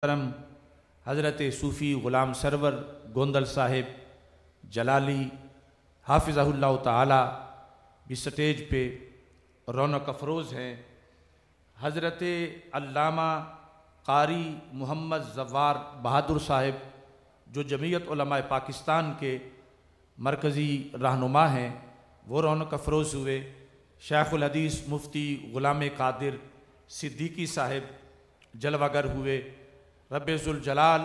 کرم حضرت صوفی غلام سرور گوندل صاحب جلالی حافظہ اللہ تعالی بھی سٹیج پہ رونق افروز ہیں۔ حضرت علامہ قاری محمد زوار بہادر صاحب جو جمعیت علماء پاکستان کے مرکزی رہنما ہیں وہ رونق افروز ہوئے۔ شیخ الحدیث مفتی غلام قادر صدیقی صاحب جلوہ گر ہوئے۔ رب ذوالجلال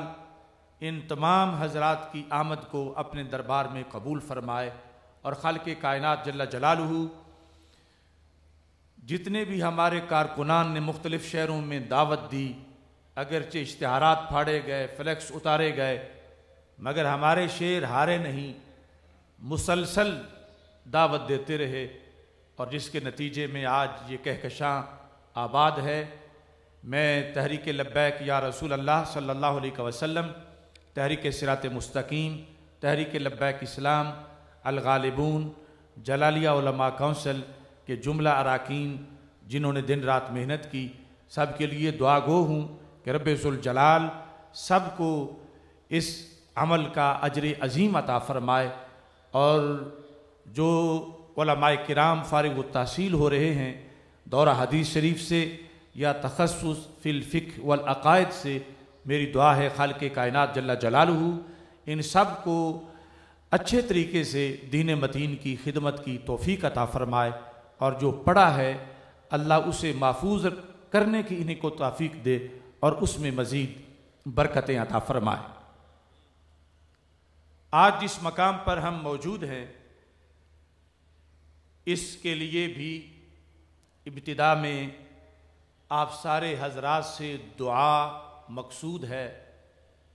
ان تمام حضرات کی آمد کو اپنے دربار میں قبول فرمائے اور خالق کائنات جل جلالہ جتنے بھی ہمارے کارکنان نے مختلف شہروں میں دعوت دی، اگرچہ اشتہارات پھاڑے گئے، فلیکس اتارے گئے، مگر ہمارے شیر ہارے نہیں، مسلسل دعوت دیتے رہے، اور جس کے نتیجے میں آج یہ کہکشاں آباد ہے۔ میں تحریک لبیک یا رسول اللہ صلی اللہ علیہ وسلم، تحریک صراط مستقیم، تحریک لبیک اسلام، الغالبون، جلالیہ علماء کونسل کے جملہ اراکین جنہوں نے دن رات محنت کی، سب کے لیے دعا گو ہوں کہ رب ذوالجلال سب کو اس عمل کا اجر عظیم عطا فرمائے، اور جو علماء کرام فارغ التحصیل ہو رہے ہیں دورہ حدیث شریف سے یا تخصص فی الفقہ والعقائد سے، میری دعا ہے خالق کائنات جل جلالہ ان سب کو اچھے طریقے سے دین متین کی خدمت کی توفیق عطا فرمائے، اور جو پڑھا ہے اللہ اسے محفوظ کرنے کی انہیں کو توفیق دے اور اس میں مزید برکتیں عطا فرمائے۔ آج جس مقام پر ہم موجود ہیں اس کے لیے بھی ابتدا میں آپ سارے حضرات سے دعا مقصود ہے۔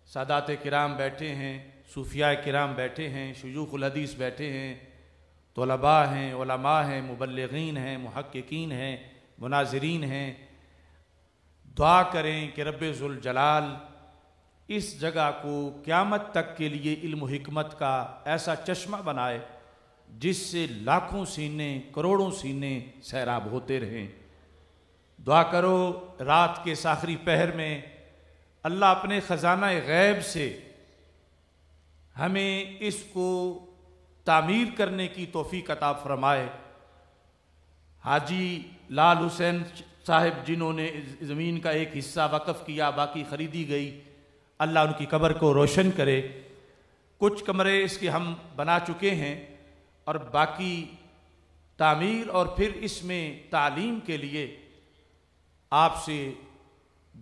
سادات کرام بیٹھے ہیں، صوفیاء کرام بیٹھے ہیں، شیوخ الحدیث بیٹھے ہیں، طلباء ہیں، علماء ہیں، مبلغین ہیں، محققین ہیں، مناظرین ہیں۔ دعا کریں کہ رب ذوالجلال اس جگہ کو قیامت تک کے لیے علم و حکمت کا ایسا چشمہ بنائے جس سے لاکھوں سینے، کروڑوں سینے سیراب ہوتے رہیں۔ دعا کرو رات کے آخری پہر میں اللہ اپنے خزانہ غیب سے ہمیں اس کو تعمیر کرنے کی توفیق عطا فرمائے۔ حاجی لال حسین صاحب جنہوں نے زمین کا ایک حصہ وقف کیا، باقی خریدی گئی، اللہ ان کی قبر کو روشن کرے۔ کچھ کمرے اس کے ہم بنا چکے ہیں اور باقی تعمیر اور پھر اس میں تعلیم کے لیے آپ سے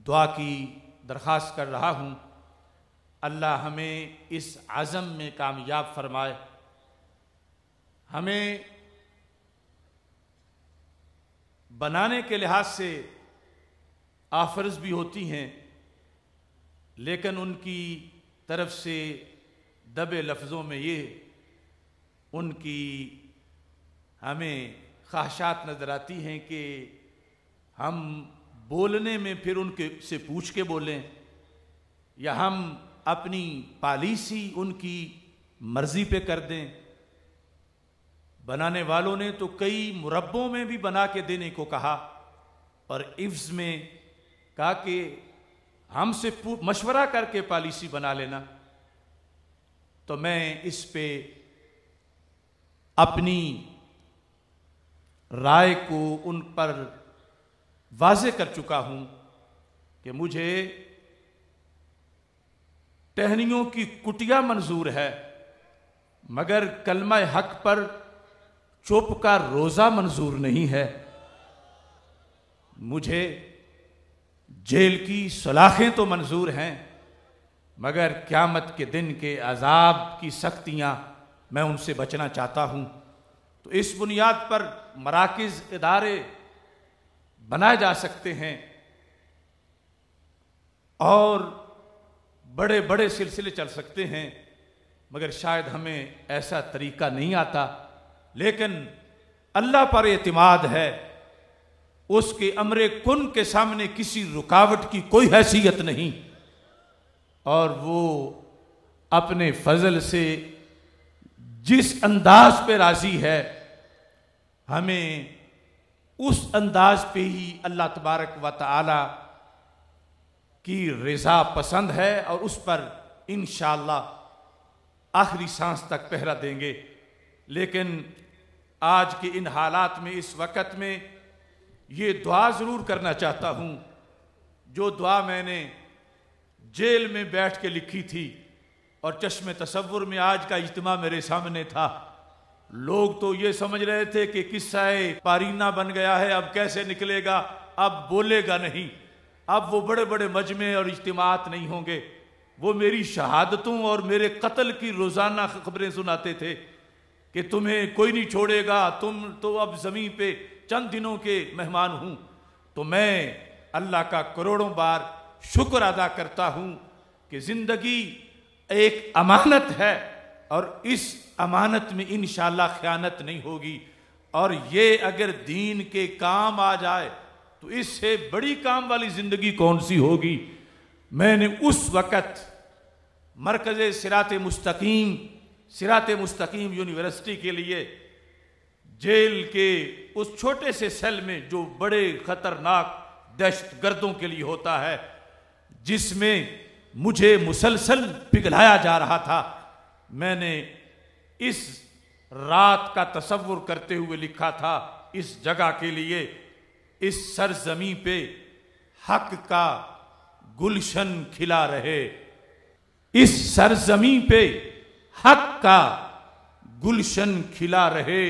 دعا کی درخواست کر رہا ہوں۔ اللہ ہمیں اس عزم میں کامیاب فرمائے۔ ہمیں بنانے کے لحاظ سے آفرز بھی ہوتی ہیں، لیکن ان کی طرف سے دبے لفظوں میں یہ ان کی ہمیں خواہشات نظر آتی ہیں کہ ہم بولنے میں پھر ان کے سے پوچھ کے بولیں، یا ہم اپنی پالیسی ان کی مرضی پہ کر دیں۔ بنانے والوں نے تو کئی مربوں میں بھی بنا کے دینے کو کہا، اور عفظ میں کہا کہ ہم سے مشورہ کر کے پالیسی بنا لینا۔ تو میں اس پہ اپنی رائے کو ان پر واضح کر چکا ہوں کہ مجھے ٹہنیوں کی کٹیا منظور ہے، مگر کلمہ حق پر چوپ کا روزہ منظور نہیں ہے۔ مجھے جیل کی سلاخیں تو منظور ہیں، مگر قیامت کے دن کے عذاب کی سختیاں میں ان سے بچنا چاہتا ہوں۔ تو اس بنیاد پر مراکز، ادارے بنائے جا سکتے ہیں اور بڑے بڑے سلسلے چل سکتے ہیں، مگر شاید ہمیں ایسا طریقہ نہیں آتا۔ لیکن اللہ پر اعتماد ہے، اس کے امر کن کے سامنے کسی رکاوٹ کی کوئی حیثیت نہیں، اور وہ اپنے فضل سے جس انداز پہ راضی ہے ہمیں اس انداز پہ ہی اللہ تبارک و تعالی کی رضا پسند ہے اور اس پر انشاءاللہ آخری سانس تک پہرا دیں گے۔ لیکن آج کے ان حالات میں، اس وقت میں یہ دعا ضرور کرنا چاہتا ہوں جو دعا میں نے جیل میں بیٹھ کے لکھی تھی اور چشم تصور میں آج کا اجتماع میرے سامنے تھا۔ لوگ تو یہ سمجھ رہے تھے کہ قصہ پارینہ بن گیا ہے، اب کیسے نکلے گا، اب بولے گا نہیں، اب وہ بڑے بڑے مجمع اور اجتماعات نہیں ہوں گے۔ وہ میری شہادتوں اور میرے قتل کی روزانہ خبریں سناتے تھے کہ تمہیں کوئی نہیں چھوڑے گا، تم تو اب زمین پہ چند دنوں کے مہمان ہوں۔ تو میں اللہ کا کروڑوں بار شکر ادا کرتا ہوں کہ زندگی ایک امانت ہے اور اس امانت میں انشاءاللہ خیانت نہیں ہوگی، اور یہ اگر دین کے کام آ جائے تو اس سے بڑی کام والی زندگی کون سی ہوگی۔ میں نے اس وقت مرکز صراط مستقیم یونیورسٹی کے لیے جیل کے اس چھوٹے سے سیل میں جو بڑے خطرناک دہشت گردوں کے لیے ہوتا ہے، جس میں مجھے مسلسل پگھلایا جا رہا تھا، میں نے اس رات کا تصور کرتے ہوئے لکھا تھا، اس جگہ کے لیے، اس سرزمین پہ حق کا گلشن کھلا رہے، اس سرزمین پہ حق کا گلشن کھلا رہے،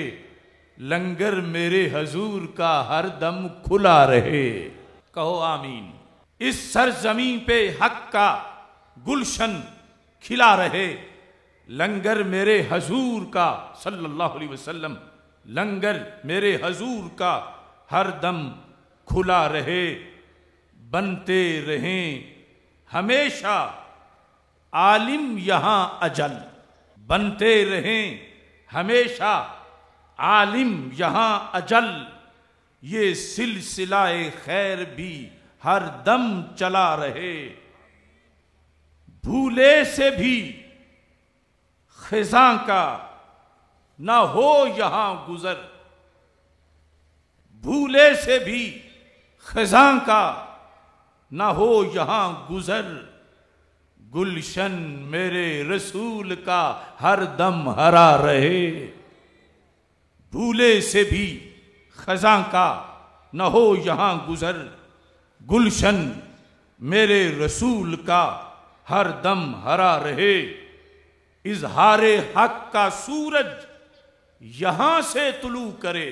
لنگر میرے حضور کا ہر دم کھلا رہے۔ کہو آمین۔ اس سرزمین پہ حق کا گلشن کھلا رہے، لنگر میرے حضور کا صلی اللہ علیہ وسلم، لنگر میرے حضور کا ہر دم کھلا رہے، بنتے رہیں ہمیشہ عالم یہاں اجل، بنتے رہیں ہمیشہ عالم یہاں اجل، یہ سلسلہ خیر بھی ہر دم چلا رہے، بھولے سے بھی خزاں کا نہ ہو یہاں گزر، بھولے سے بھی خزاں کا نہ ہو یہاں گزر، گلشن میرے رسول کا ہر دم ہرا رہے، بھولے سے بھی خزاں کا نہ ہو یہاں گزر، گلشن میرے رسول کا ہر دم ہرا رہے، اظہار حق کا سورج یہاں سے طلوع کرے،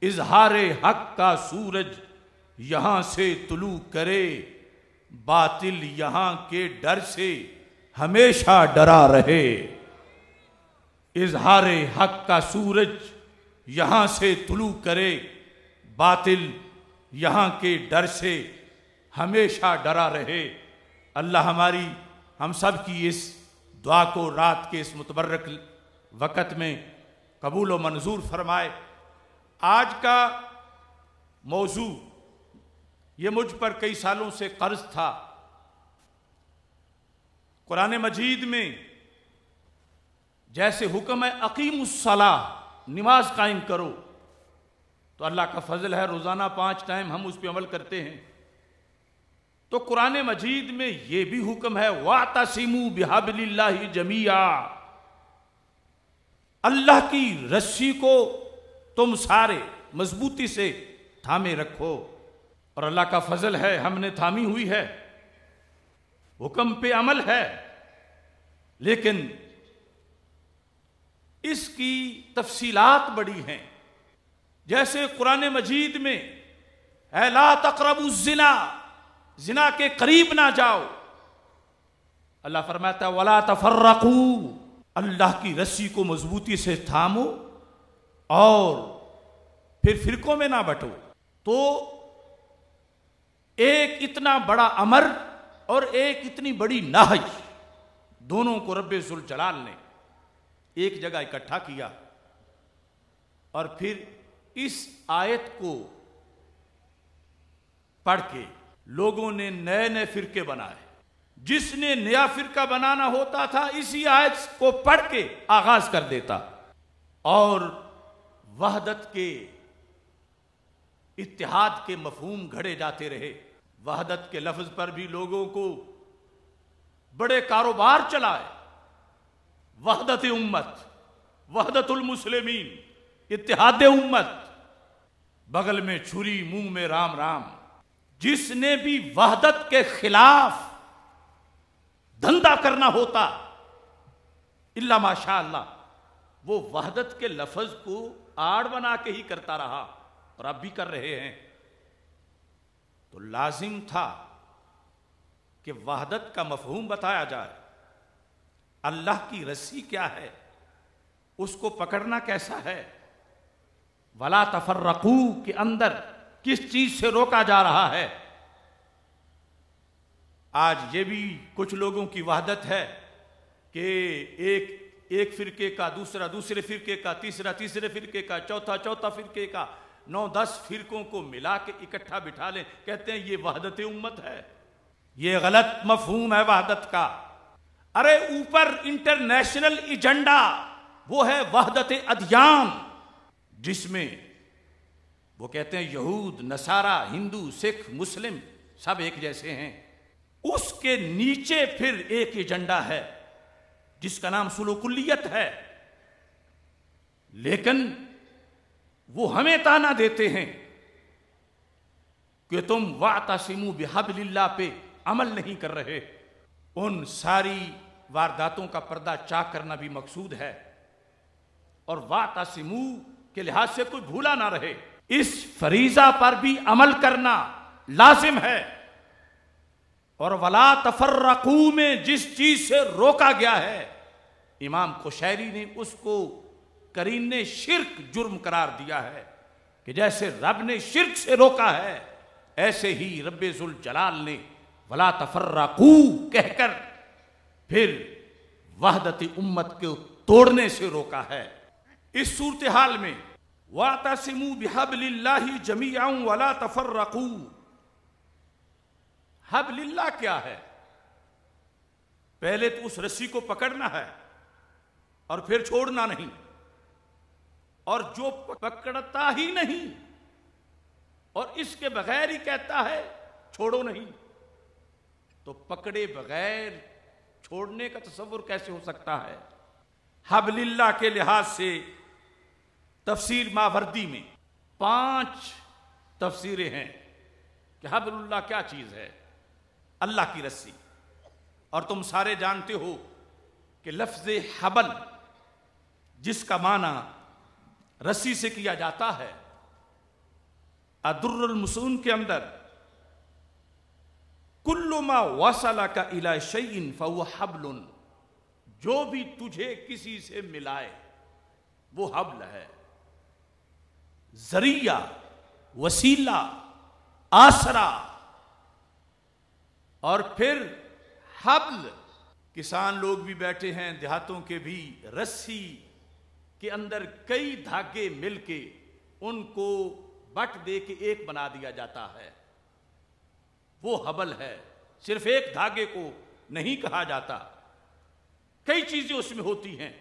اظہار حق کا سورج یہاں سے طلوع کرے، باطل یہاں کے ڈر سے ہمیشہ ڈرا رہے، اظہار حق کا سورج یہاں سے طلوع کرے، باطل یہاں کے ڈر سے ہمیشہ ڈرا رہے۔ اللہ ہماری ہم سب کی اس دعا کو رات کے اس متبرک وقت میں قبول و منظور فرمائے۔ آج کا موضوع یہ مجھ پر کئی سالوں سے قرض تھا۔ قرآن مجید میں جیسے حکم ہے اقیم الصلاۃ، نماز قائم کرو، تو اللہ کا فضل ہے روزانہ 5 ٹائم ہم اس پہ عمل کرتے ہیں۔ تو قرآن مجید میں یہ بھی حکم ہے وَاعْتَصِمُوا بِحَبْلِ اللَّهِ جَمِيعًا، اللہ کی رسی کو تم سارے مضبوطی سے تھامے رکھو، اور اللہ کا فضل ہے ہم نے تھامی ہوئی ہے، حکم پہ عمل ہے، لیکن اس کی تفصیلات بڑی ہیں۔ جیسے قرآن مجید میں اے لا تقربوا الزنا، زنا کے قریب نہ جاؤ، اللہ فرماتا ہے ولا تفرقوا، اللہ کی رسی کو مضبوطی سے تھامو اور پھر فرقوں میں نہ بٹو۔ تو ایک اتنا بڑا امر اور ایک اتنی بڑی نہی، دونوں کو رب ذوالجلال نے ایک جگہ اکٹھا کیا، اور پھر اس آیت کو پڑھ کے لوگوں نے نئے نئے فرقے بنائے۔ جس نے نیا فرقہ بنانا ہوتا تھا اسی آیت کو پڑھ کے آغاز کر دیتا، اور وحدت کے، اتحاد کے مفہوم گھڑے جاتے رہے۔ وحدت کے لفظ پر بھی لوگوں کو بڑے کاروبار چلائے، وحدت امت، وحدت المسلمین، اتحاد امت، بغل میں چھری منہ میں رام رام۔ جس نے بھی وحدت کے خلاف دھندا کرنا ہوتا الا ماشاء اللہ، وہ وحدت کے لفظ کو آڑ بنا کے ہی کرتا رہا، اور اب بھی کر رہے ہیں۔ تو لازم تھا کہ وحدت کا مفہوم بتایا جائے، اللہ کی رسی کیا ہے، اس کو پکڑنا کیسا ہے، ولا تفرقوا کے اندر کس چیز سے روکا جا رہا ہے۔ آج یہ بھی کچھ لوگوں کی وحدت ہے کہ ایک فرقے کا دوسرا دوسرے فرقے کا تیسرا تیسرے فرقے کا چوتھا فرقے کا 9-10 فرقوں کو ملا کے اکٹھا بٹھا لیں، کہتے ہیں یہ وحدت امت ہے۔ یہ غلط مفہوم ہے وحدت کا۔ ارے اوپر انٹرنیشنل ایجنڈا وہ ہے وحدت ادیان، جس میں وہ کہتے ہیں یہود، نصارہ، ہندو، سکھ، مسلم سب ایک جیسے ہیں۔ اس کے نیچے پھر ایک ایجنڈا ہے جس کا نام سلوکلیت ہے، لیکن وہ ہمیں طعنہ دیتے ہیں کہ تم واعتصموا بحبل اللہ پہ عمل نہیں کر رہے۔ ان ساری وارداتوں کا پردہ چاک کرنا بھی مقصود ہے، اور واعتصموا کے لحاظ سے کوئی بھولا نہ رہے، اس فریضہ پر بھی عمل کرنا لازم ہے۔ اور ولا تفرقوا میں جس چیز سے روکا گیا ہے، امام قشیری نے اس کو قرین شرک جرم قرار دیا ہے کہ جیسے رب نے شرک سے روکا ہے، ایسے ہی رب ذوالجلال نے ولا تفرقوا کہہ کر پھر وحدت امت کو توڑنے سے روکا ہے۔ اس صورتحال میں واعتصموا بحبل اللہ جمیعا ولا تفرقوا، حبل اللہ کیا ہے؟ پہلے تو اس رسی کو پکڑنا ہے اور پھر چھوڑنا نہیں، اور جو پکڑتا ہی نہیں اور اس کے بغیر ہی کہتا ہے چھوڑو نہیں، تو پکڑے بغیر چھوڑنے کا تصور کیسے ہو سکتا ہے؟ حبل اللہ کے لحاظ سے تفسیر ماوردی میں 5 تفسیریں ہیں کہ حبل اللہ کیا چیز ہے۔ اللہ کی رسی، اور تم سارے جانتے ہو کہ لفظ حبل جس کا معنی رسی سے کیا جاتا ہے، الدر المصون کے اندر کل ما وصلک الی شیء فهو حبل، جو بھی تجھے کسی سے ملائے وہ حبل ہے۔ ذریعہ، وسیلہ، آسرا، اور پھر حبل۔ کسان لوگ بھی بیٹھے ہیں، دیہاتوں کے بھی، رسی کے اندر کئی دھاگے مل کے ان کو بٹ دے کے ایک بنا دیا جاتا ہے، وہ حبل ہے۔ صرف ایک دھاگے کو نہیں کہا جاتا، کئی چیزیں اس میں ہوتی ہیں۔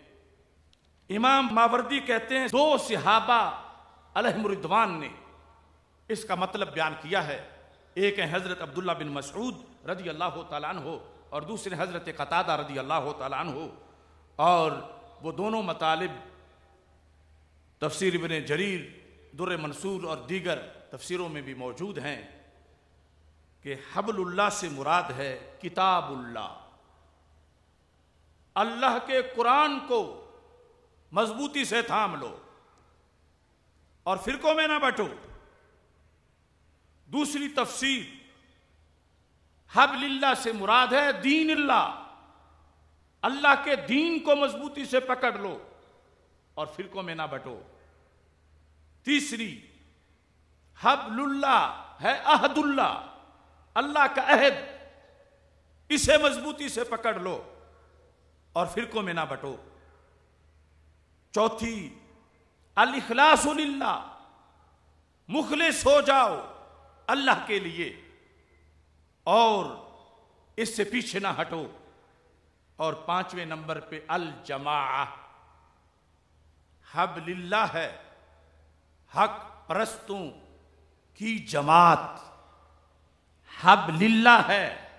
امام ماوردی کہتے ہیں 2 صحابہ علیہم رضوان نے اس کا مطلب بیان کیا ہے، ایک ہے حضرت عبداللہ بن مسعود رضی اللہ تعالیٰ عنہ، اور دوسرے حضرت قتادہ رضی اللہ تعالیٰ عنہ، اور وہ دونوں مطالب تفسیر ابن جریر، در منصور اور دیگر تفسیروں میں بھی موجود ہیں کہ حبل اللہ سے مراد ہے کتاب اللہ، اللہ کے قرآن کو مضبوطی سے تھام لو اور فرقوں میں نہ بٹو۔ دوسری تفسیر حبل اللہ سے مراد ہے دین اللہ، اللہ کے دین کو مضبوطی سے پکڑ لو اور فرقوں میں نہ بٹو۔ تیسری حبل اللہ ہے عہد اللہ، اللہ کا عہد، اسے مضبوطی سے پکڑ لو اور فرقوں میں نہ بٹو۔ چوتھی الاخلاص للہ، مخلص ہو جاؤ اللہ کے لیے اور اس سے پیچھے نہ ہٹو۔ اور 5ویں نمبر پہ الجماعہ، حبل اللہ ہے حق پرستوں کی جماعت، حبل اللہ ہے۔